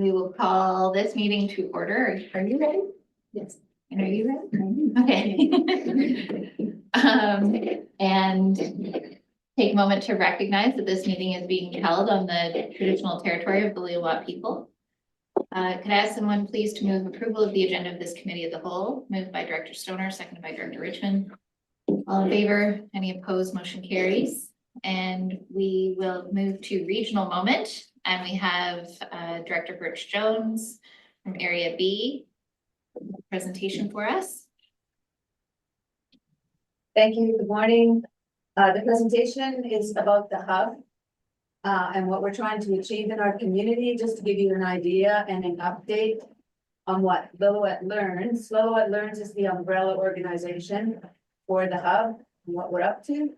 we will call this meeting to order. Are you ready? Yes. And are you ready? Okay. And take a moment to recognize that this meeting is being held on the traditional territory of the Lillooet people. Could I ask someone please to move approval of the agenda of this committee as a whole? Moved by Director Stoner, seconded by Director Richmond. All in favor? Any opposed? Motion carries. And we will move to regional moment. And we have Director Birch Jones from Area B presentation for us. Thank you. Good morning. The presentation is about the hub and what we're trying to achieve in our community, just to give you an idea and an update on what Lillooet Learns. Lillooet Learns is the umbrella organization for the hub and what we're up to.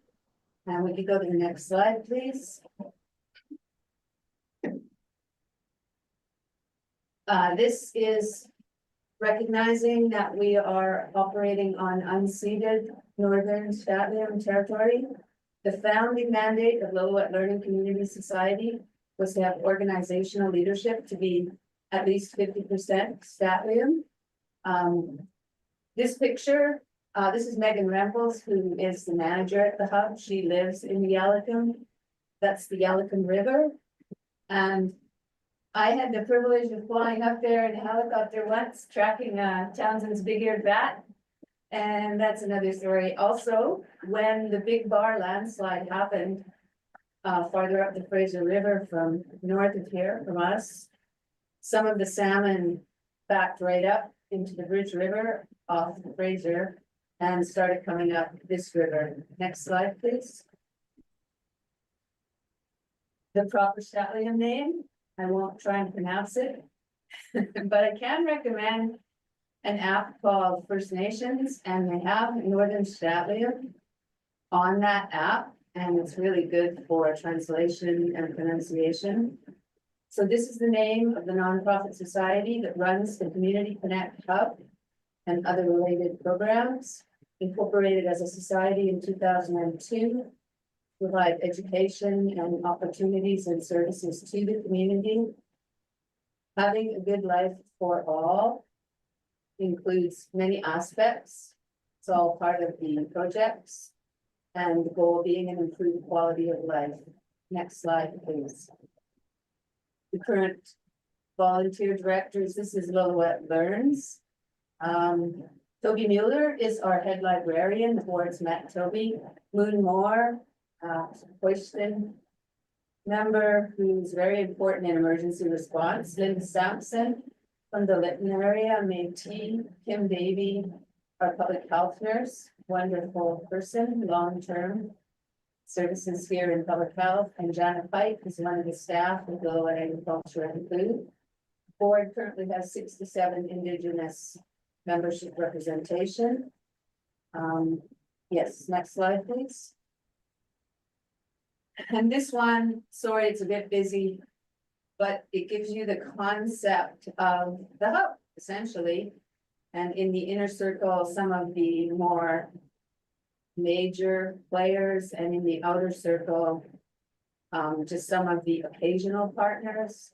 And we could go to the next slide, please. This is recognizing that we are operating on unceded Northern Statliam territory. The founding mandate of Lillooet Learning Community Society was to have organizational leadership to be at least 50% Statliam. This picture, this is Megan Rempels, who is the manager at the hub. She lives in the Yalakum. That's the Yalakum River. And I had the privilege of flying up there in a helicopter once, tracking Townsend's big-eared bat. And that's another story. Also, when the Big Bar landslide happened, farther up the Fraser River from north of here, from us, some of the salmon backed right up into the Bridge River off the Fraser and started coming up this river. Next slide, please. The proper Statliam name. I won't try and pronounce it, but I can recommend an app called First Nations, and they have Northern Statliam on that app, and it's really good for translation and pronunciation. So this is the name of the nonprofit society that runs the Community Connect Hub and other related programs, incorporated as a society in 2002. Provide education and opportunities and services to the community. Having a good life for all includes many aspects. It's all part of the projects and the goal being an improved quality of life. Next slide, please. The current volunteer directors, this is Lillooet Learns. Toby Mueller is our head librarian. The board's met Toby. Moon Moore, Hoiston member who's very important in emergency response. Linda Sampson from the Lytton area, Métis, Kim Davey, our public health nurse, wonderful person, long-term services here in public health, and Janet Pike is one of the staff of Lillooet Agriculture and Food. The board currently has 67 Indigenous membership representation. Yes, next slide, please. And this one, sorry, it's a bit busy, but it gives you the concept of the hub, essentially. And in the inner circle, some of the more major players, and in the outer circle, just some of the occasional partners.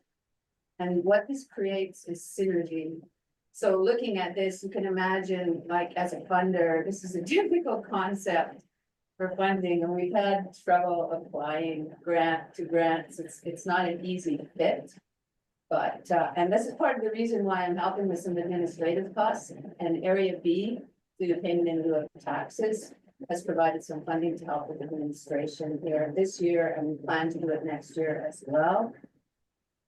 And what this creates is synergy. So looking at this, you can imagine, like, as a funder, this is a difficult concept for funding, and we've had trouble applying grant to grants. It's not an easy fit, but and this is part of the reason why I'm helping with some administrative costs. And Area B, through the payment in lieu of taxes, has provided some funding to help with administration here this year, and we plan to do it next year as well.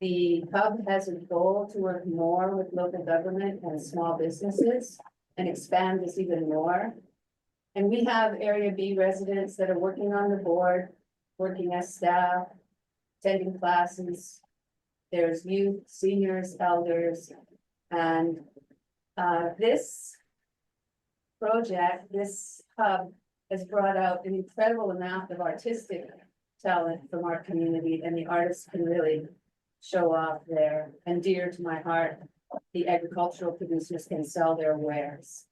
The hub has a goal to work more with local government and small businesses and expand this even more. And we have Area B residents that are working on the board, working as staff, attending classes. There's youth, seniors, elders, and this project, this hub, has brought out an incredible amount of artistic talent from our community, and the artists can really show off there. And dear to my heart, the agricultural producers can sell their wares.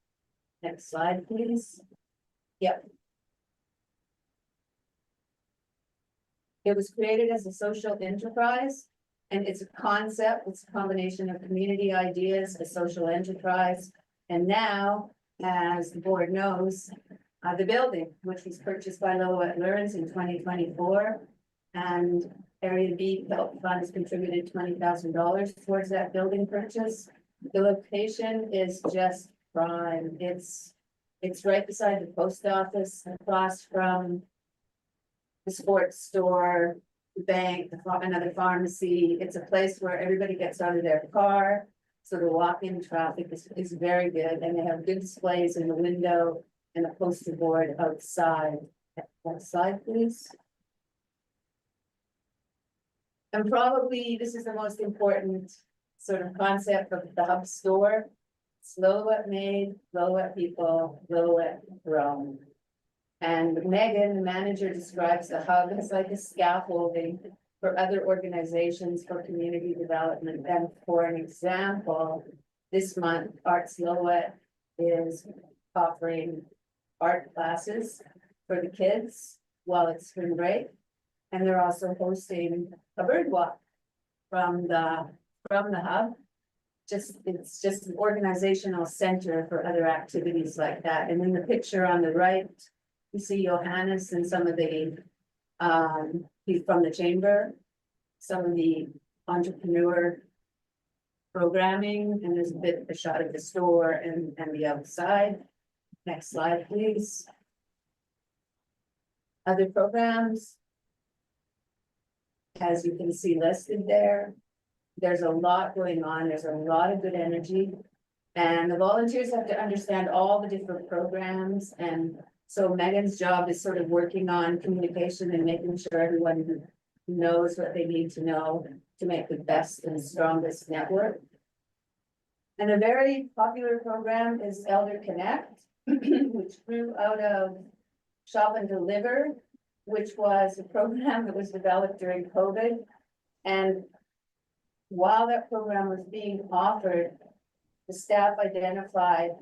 Next slide, please. Yep. It was created as a social enterprise And it's a concept, it's a combination of community ideas, a social enterprise. And now, as the board knows, the building, which was purchased by Lillooet Learns in 2024. And Area B Felt Fund has contributed $20,000 towards that building purchase. The location is just prime. It's right beside the post office, across from the sports store, the bank, another pharmacy. It's a place where everybody gets out of their car. So the walk-in traffic is very good, and they have good displays in the window and a poster board outside. Next slide, please. And probably this is the most important sort of concept of the hub store. It's Lillooet made, Lillooet people, Lillooet grown. And Megan, the manager, describes the hub as like a scaffolding for other organizations for community development. And for an example, this month, Arts Lillooet is offering art classes for the kids while it's spring break. And they're also hosting a bird walk from the hub. It's just an organizational center for other activities like that. And in the picture on the right, you see Johannes and some of the, he's from the chamber, some of the entrepreneur programming, and there's a shot of the store and the outside. Next slide, please. Other programs, as you can see listed there, there's a lot going on. There's a lot of good energy, and the volunteers have to understand all the different programs. And so Megan's job is sort of working on communication and making sure everyone knows what they need to know to make the best and strongest network. And a very popular program is Elder Connect, which grew out of Shop and Deliver, which was a program that was developed during COVID. And while that program was being offered, the staff identified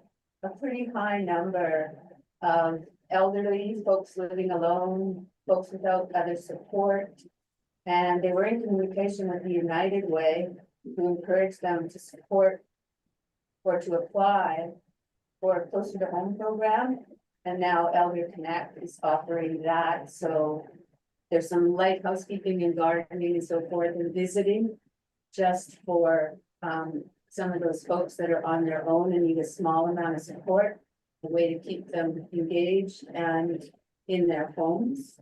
a pretty high number of elderly folks living alone, folks without other support. And they were in communication with the United Way, who encouraged them to support or to apply for a closer to home program. And now Elder Connect is offering that. So there's some light housekeeping and gardening and so forth, and visiting just for some of those folks that are on their own and need a small amount of support, a way to keep them engaged and in their homes.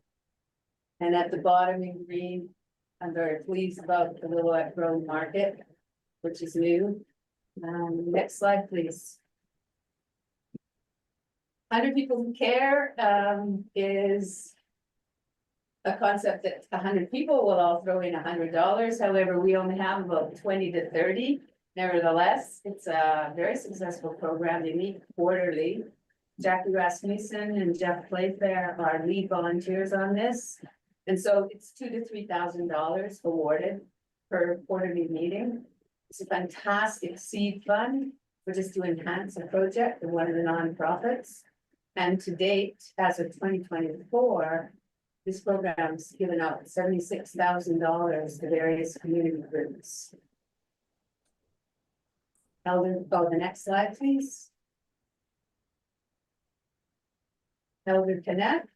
And at the bottom in green, I'm very pleased about the Lillooet Grown Market, which is new. Next slide, please. 100 People Who Care is a concept that 100 people will all throw in $100. However, we only have about 20 to 30. Nevertheless, it's a very successful program. They meet quarterly. Jackie Rasmussen and Jeff Playfair are lead volunteers on this. And so it's $2,000 to $3,000 awarded per quarterly meeting. It's a fantastic seed fund, which is to enhance a project of one of the nonprofits. And to date, as of 2024, this program's given out $76,000 to various community groups. Elder, the next slide, please. Elder Connect,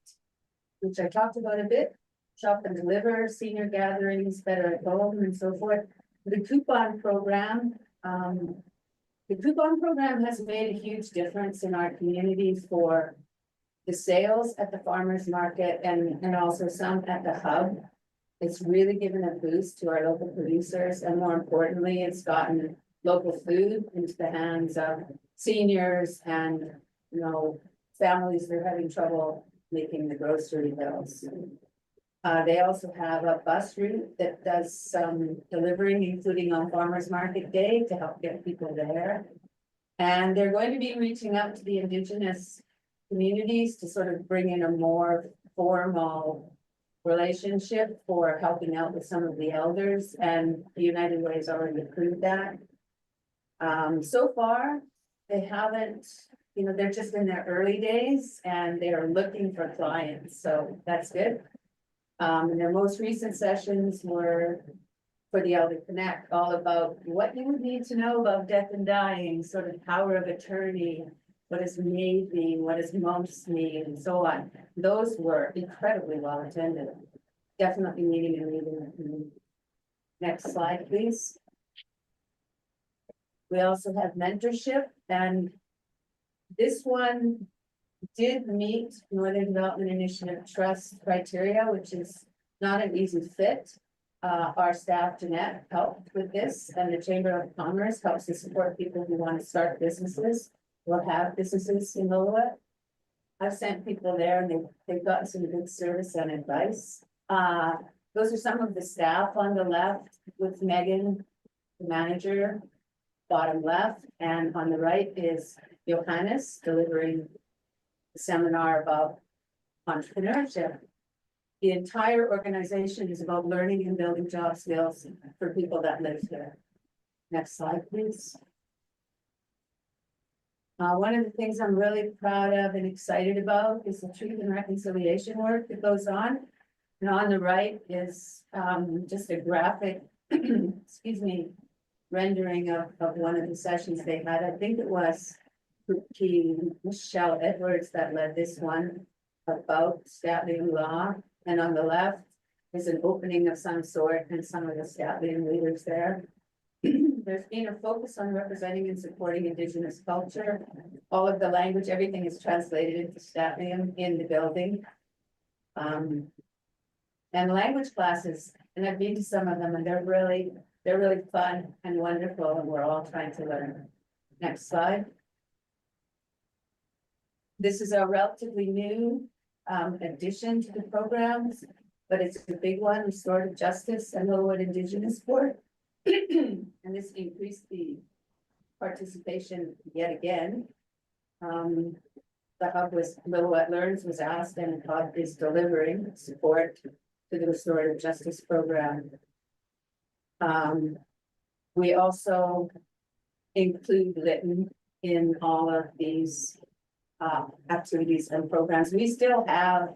which I talked about a bit. Shop and Deliver, senior gatherings, better at home, and so forth. The coupon program has made a huge difference in our community for the sales at the farmers market and also some at the hub. It's really given a boost to our local producers, and more importantly, it's gotten local food into the hands of seniors and, you know, families that are having trouble making the grocery bills. They also have a bus route that does some delivering, including on Farmers Market Day, to help get people there. And they're going to be reaching out to the Indigenous communities to sort of bring in a more formal relationship for helping out with some of the elders, and the United Way has already approved that. So far, they haven't, you know, they're just in their early days and they are looking for clients, so that's good. And their most recent sessions were for the Elder Connect, all about what you would need to know about death and dying, sort of power of attorney, what does MAID mean, what does MOMS mean, and so on. Those were incredibly well attended. Definitely needing and needing. Next slide, please. We also have mentorship, and this one did meet Northern Development Initiative Trust criteria, which is not an easy fit. Our staff, Jeanette, helped with this, and the Chamber of Commerce helps to support people who want to start businesses or have businesses in Lillooet. I've sent people there and they've gotten some good service and advice. Those are some of the staff on the left with Megan, the manager, bottom left, and on the right is Johannes delivering a seminar about entrepreneurship. The entire organization is about learning and building job skills for people that live here. Next slide, please. One of the things I'm really proud of and excited about is the truth and reconciliation work that goes on. And on the right is just a graphic, excuse me, rendering of one of the sessions they had. I think it was Michelle Edwards that led this one about Statlian law. And on the left is an opening of some sort and some of the Statlian leaders there. There's been a focus on representing and supporting Indigenous culture. All of the language, everything is translated into Statlian in the building. And language classes, and I've been to some of them, and they're really fun and wonderful, and we're all trying to learn. Next slide. This is a relatively new addition to the programs, but it's a big one, restorative justice and Lillooet Indigenous Sport. And this increased the participation yet again. The hub was Lillooet Learns was asked, and the hub is delivering support to the restorative justice program. We also include Lytton in all of these activities and programs. We still have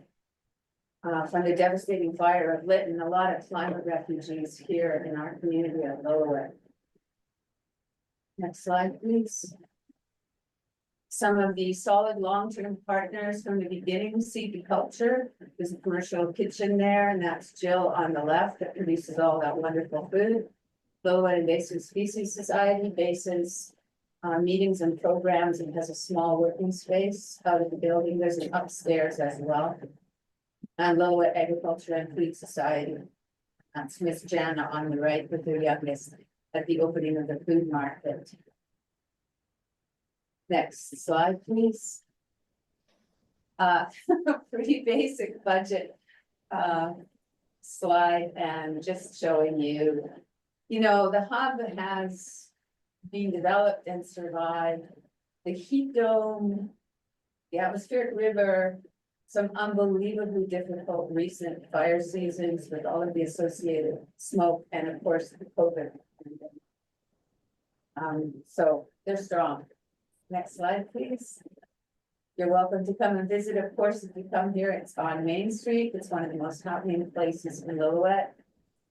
from the devastating fire of Lytton, a lot of climate refugees here in our community of Lillooet. Next slide, please. Some of the solid long-term partners from the beginning, Seed Culture. There's a commercial kitchen there, and that's Jill on the left that produces all that wonderful food. Lillooet Invasive Species Society bases meetings and programs and has a small working space out of the building. There's an upstairs as well. And Lillooet Agriculture and Food Society. That's Miss Jana on the right with her youngest at the opening of the food market. Next slide, please. Pretty basic budget slide, and just showing you, the hub has been developed and survived. The heat dome, the atmospheric river, some unbelievably difficult recent fire seasons with all of the associated smoke, and of course the COVID. So they're strong. Next slide, please. You're welcome to come and visit. Of course, if you come here, it's on Main Street. It's one of the most happening places in Lillooet.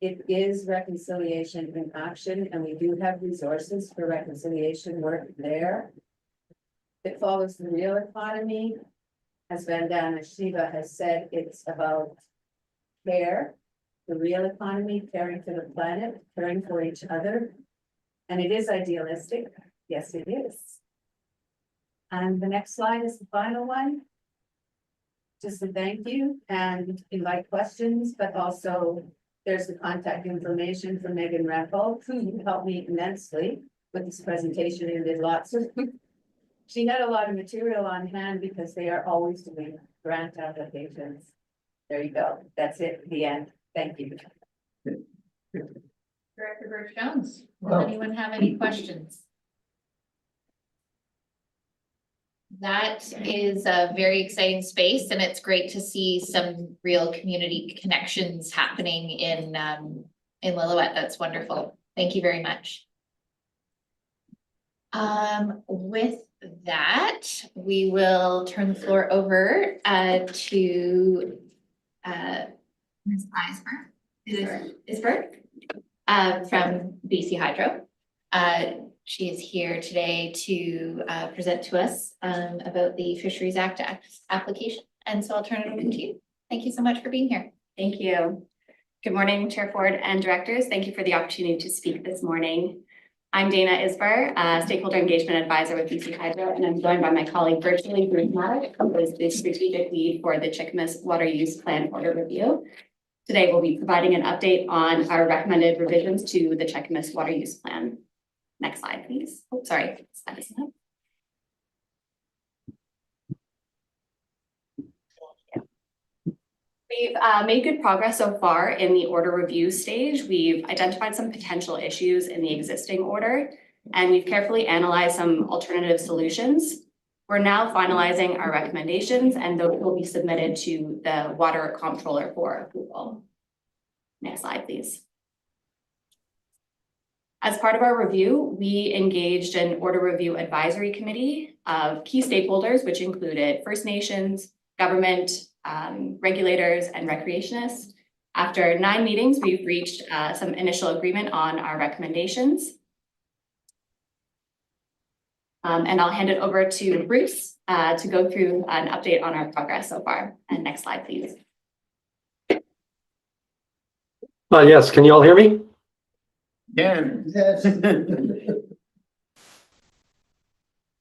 It is reconciliation in action, and we do have resources for reconciliation work there. It follows the real economy. As Vandana Shiva has said, it's about care, the real economy, caring for the planet, caring for each other. And it is idealistic. Yes, it is. And the next slide is the final one. Just a thank you and invite questions, but also there's the contact information for Megan Raffel, who helped me immensely with this presentation and did lots of. She had a lot of material on hand because they are always doing grant applications. There you go. That's it. The end. Thank you. Director Birch Jones, does anyone have any questions? That is a very exciting space, and it's great to see some real community connections happening in Lillooet. That's wonderful. Thank you very much. With that, we will turn the floor over to Ms. Eisberg. Isberg? from BC Hydro. She is here today to present to us about the Fisheries Act application. And so I'll turn it over to you. Thank you so much for being here. Thank you. Good morning, Chair Ford and directors. Thank you for the opportunity to speak this morning. I'm Dana Isber, Stakeholder Engagement Advisor with BC Hydro, and I'm joined by my colleague virtually, Bruce Maddock, who is the strategic lead for the Chickamus Water Use Plan Order Review. Today, we'll be providing an update on our recommended revisions to the Chickamus Water Use Plan. Next slide, please. Oh, sorry. Slide this up. We've made good progress so far in the order review stage. We've identified some potential issues in the existing order, and we've carefully analyzed some alternative solutions. We're now finalizing our recommendations, and those will be submitted to the Water Comptroller for approval. Next slide, please. As part of our review, we engaged an order review advisory committee of key stakeholders, which included First Nations, government, regulators, and recreationists. After 9 meetings, we've reached some initial agreement on our recommendations. And I'll hand it over to Bruce to go through an update on our progress so far. And next slide, please. Yes, can you all hear me? Yes.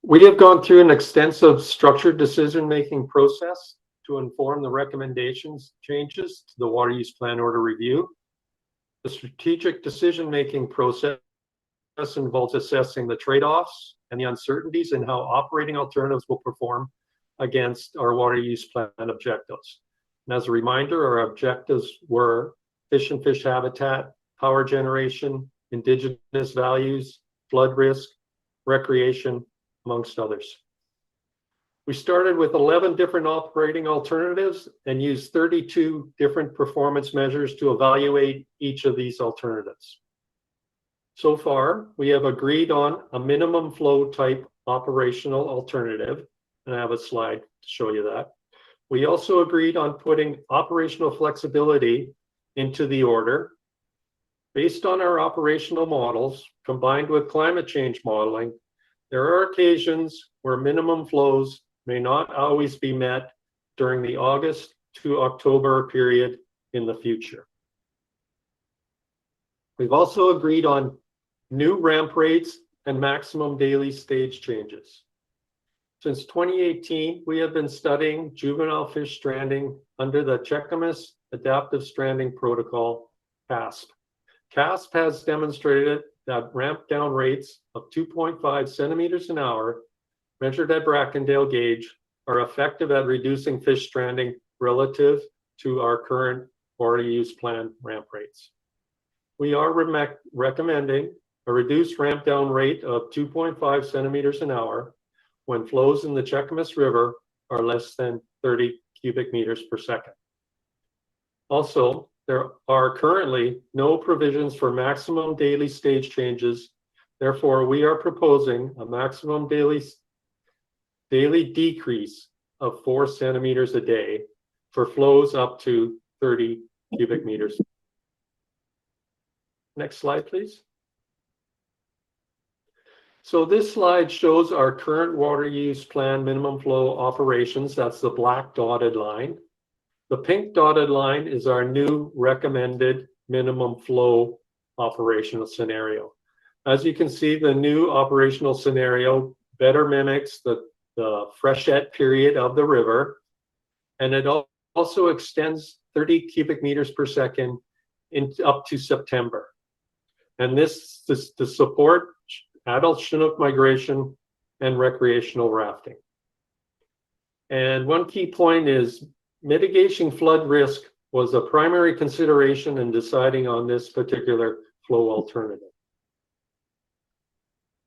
We have gone through an extensive structured decision-making process to inform the recommendations changes to the Water Use Plan Order Review. The strategic decision-making process involves assessing the trade-offs and the uncertainties in how operating alternatives will perform against our water use plan objectives. And as a reminder, our objectives were fish and fish habitat, power generation, Indigenous values, flood risk, recreation, amongst others. We started with 11 different operating alternatives and used 32 different performance measures to evaluate each of these alternatives. So far, we have agreed on a minimum flow type operational alternative, and I have a slide to show you that. We also agreed on putting operational flexibility into the order. Based on our operational models, combined with climate change modeling, there are occasions where minimum flows may not always be met during the August to October period in the future. We've also agreed on new ramp rates and maximum daily stage changes. Since 2018, we have been studying juvenile fish stranding under the Chickamus Adaptive Stranding Protocol, CASP. CASP has demonstrated that ramp down rates of 2.5 centimeters an hour measured at Brackendale gauge are effective at reducing fish stranding relative to our current water use plan ramp rates. We are recommending a reduced ramp down rate of 2.5 centimeters an hour when flows in the Chickamus River are less than 30 cubic meters per second. Also, there are currently no provisions for maximum daily stage changes. Therefore, we are proposing a maximum daily decrease of 4 centimeters a day for flows up to 30 cubic meters. Next slide, please. So this slide shows our current water use plan minimum flow operations. That's the black dotted line. The pink dotted line is our new recommended minimum flow operational scenario. As you can see, the new operational scenario better mimics the freshet period of the river, and it also extends 30 cubic meters per second up to September. And this is to support adult Chinook migration and recreational rafting. And one key point is mitigation flood risk was a primary consideration in deciding on this particular flow alternative.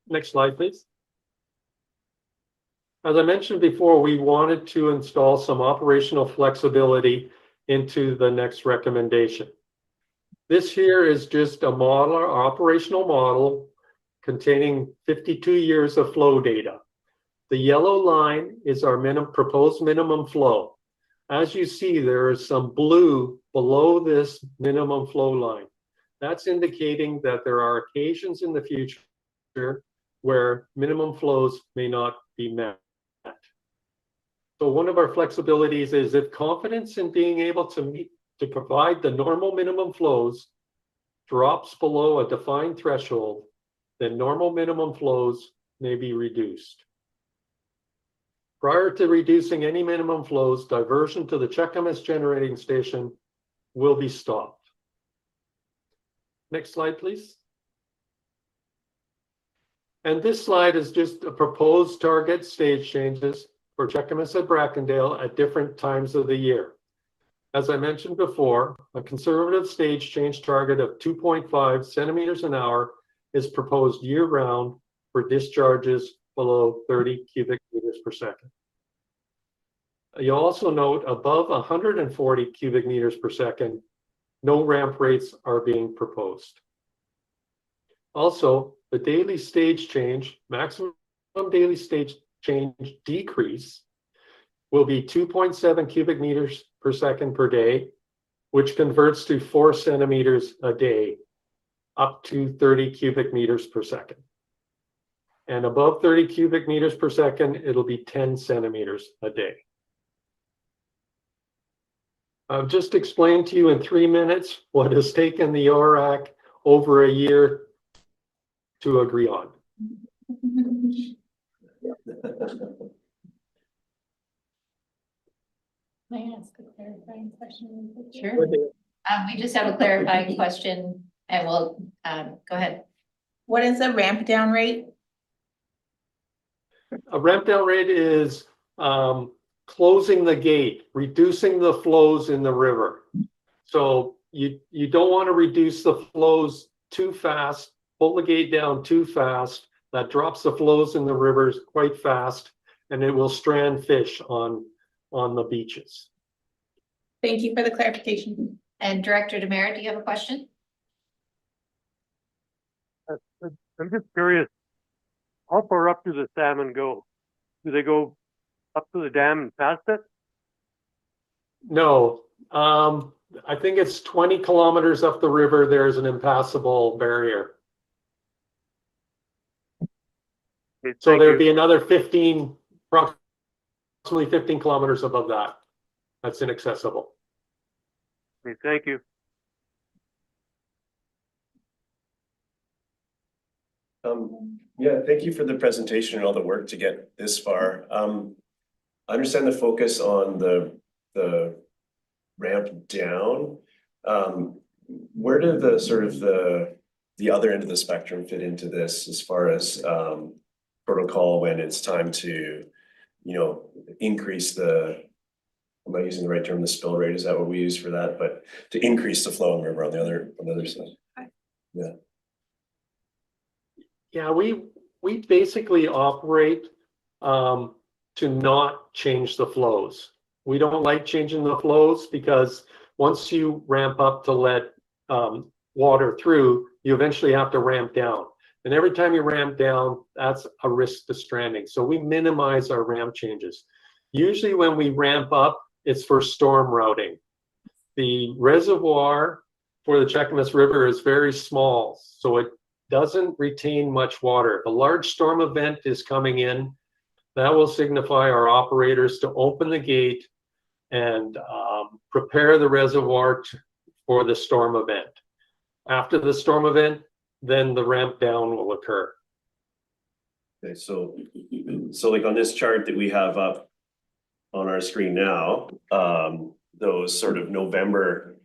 Next slide, please. As I mentioned before, we wanted to install some operational flexibility into the next recommendation. This here is just a model, or operational model containing 52 years of flow data. The yellow line is our proposed minimum flow. As you see, there is some blue below this minimum flow line. That's indicating that there are occasions in the future where minimum flows may not be met. So one of our flexibilities is if confidence in being able to provide the normal minimum flows drops below a defined threshold, then normal minimum flows may be reduced. Prior to reducing any minimum flows, diversion to the Cheakamus generating station will be stopped. Next slide, please. And this slide is just a proposed target stage changes for Cheakamus at Brackendale at different times of the year. As I mentioned before, a conservative stage change target of 2.5 centimeters an hour is proposed year-round for discharges below 30 cubic meters per second. You'll also note above 140 cubic meters per second, no ramp rates are being proposed. Also, the daily stage change, maximum daily stage change decrease will be 2.7 cubic meters per second per day, which converts to 4 centimeters a day, up to 30 cubic meters per second. And above 30 cubic meters per second, it'll be 10 centimeters a day. I've just explained to you in 3 minutes what has taken the ORAC over a year to agree on. May I ask a clarifying question? Sure. We just have a clarifying question and we'll, go ahead. What is a ramp down rate? A ramp down rate is closing the gate, reducing the flows in the river. So you don't want to reduce the flows too fast, pull the gate down too fast. That drops the flows in the rivers quite fast, and it will strand fish on the beaches. Thank you for the clarification. And Director Demare, do you have a question? I'm just curious, how far up do the salmon go? Do they go up to the dam and past it? No, I think it's 20 kilometers up the river. There's an impassable barrier. Okay, So thank there'd you. be another 15, approximately 15 kilometers above that. That's inaccessible. Okay, thank you. Yeah, thank you for the presentation and all the work to get this far. I understand the focus on the ramp down. Where do the sort of the other end of the spectrum fit into this as far as protocol when it's time to, increase am I using the right term, the spill rate? Is that what we use for that? But to increase the flow in the river on the other side. Yeah. Yeah, we basically operate to not change the flows. We don't like changing the flows because once you ramp up to let water through, you eventually have to ramp down. And every time you ramp down, that's a risk to stranding. So we minimize our ramp changes. Usually when we ramp up, it's for storm routing. The reservoir for the Cheakamus River is very small, so it doesn't retain much water. The large storm event is coming in. That will signify our operators to open the gate and prepare the reservoir for the storm event. After the storm event, then the ramp down will occur. Okay, so like on this chart that we have up on our screen now, those sort of November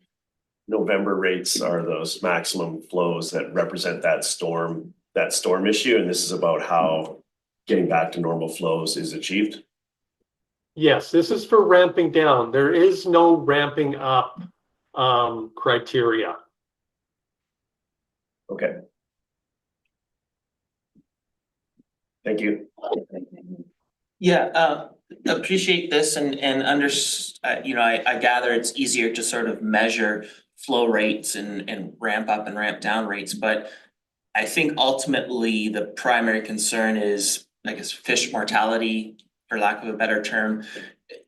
rates are those maximum flows that represent that storm issue, and this is about how getting back to normal flows is achieved. Yes, this is for ramping down. There is no ramping up criteria. Okay. Thank you. Yeah, appreciate this and I gather it's easier to sort of measure flow rates and ramp up and ramp down rates, but I think ultimately the primary concern is, I guess, fish mortality, for lack of a better term.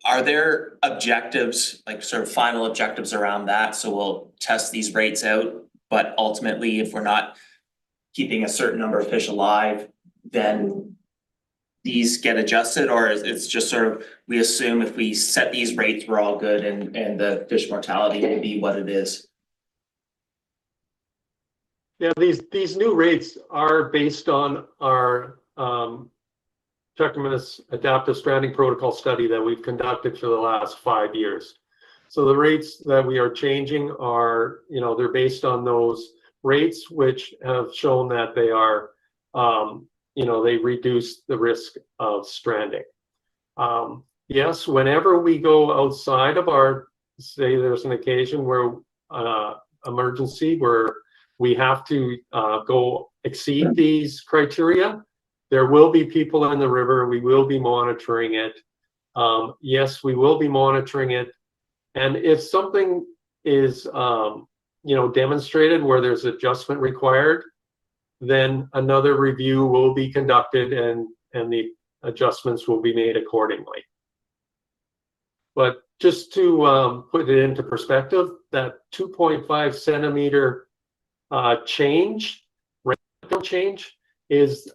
Are there objectives, like sort of final objectives around that? So we'll test these rates out But ultimately, if we're not keeping a certain number of fish alive, then these get adjusted, or it's just sort of, we assume if we set these rates, we're all good and the fish mortality will be what it is. Yeah, these new rates are based on our Checkmas adaptive stranding protocol study that we've conducted for the last 5 years. So the rates that we are changing are, they're based on those rates, which have shown that they are, they reduce the risk of stranding. Yes, whenever we go outside of our, say there's an occasion where emergency where we have to go exceed these criteria, there will be people in the river. We will be monitoring it. Yes, we will be monitoring it. And if something is, demonstrated where there's adjustment required, then another review will be conducted and the adjustments will be made accordingly. But just to put it into perspective, that 2.5 centimeter change is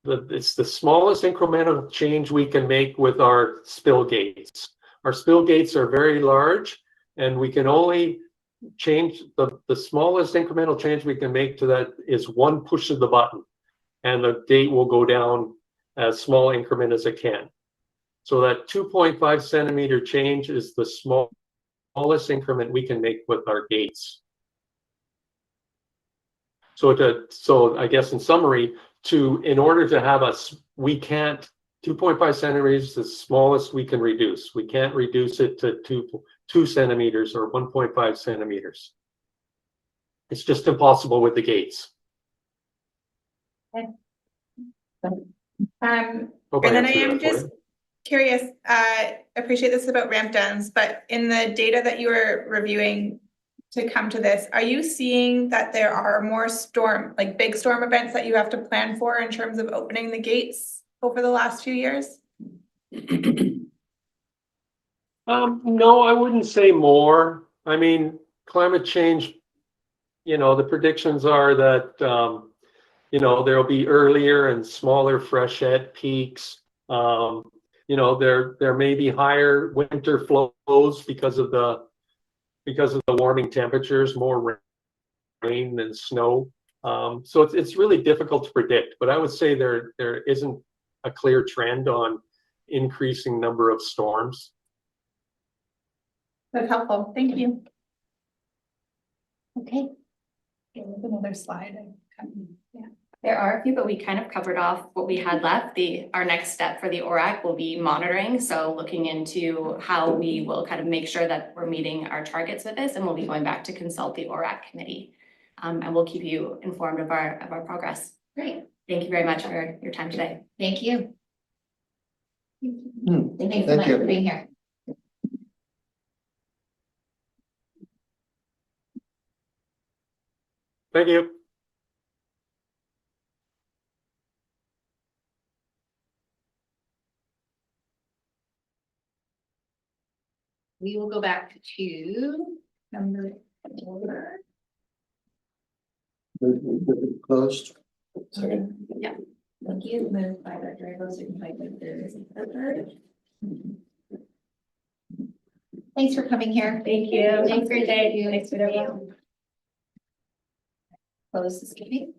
it's the smallest incremental change we can make with our spill gates. Our spill gates are very large, and we can only change the smallest incremental change we can make to that is one push of the button, and the gate will go down as small increment as it can. So that 2.5 centimeter change is the smallest increment we can make with our gates. So I guess in summary, in order to have we can't, 2.5 centimeters is the smallest we can reduce. We can't reduce it to 2 centimeters or 1.5 centimeters. It's just impossible with the gates. Okay. Hope And then I answered am that for just you. curious, I appreciate this about ramp downs, but in the data that you were reviewing to come to this, are you seeing that there are more big storm events that you have to plan for in terms of opening the gates over the last few years? No, I wouldn't say more. I mean, climate change, the predictions are that, there'll be earlier and smaller freshet peaks. There may be higher winter flows because of the warming temperatures, more rain than snow. So it's really difficult to predict, but I would say there isn't a clear trend on increasing number of storms. That's helpful. Thank you. Okay. There's another slide. Yeah, there are a few, but we kind of covered off what we had left. Our next step for the ORAC will be monitoring. So looking into how we will kind of make sure that we're meeting our targets with this, and we'll be going back to consult the ORAC committee. And we'll keep you informed of our progress. Great. Thank you very much for your time today. Thank you. Hmm, Thank you so thank much you. for being here. Thank you. We will go back to number 4. Closed. Second. Yeah. Thank you. Moved by Dr. Rose, seconded by Dr. Thanks for coming here. Thank you. Thanks for your day. Thanks for everyone. Close this meeting.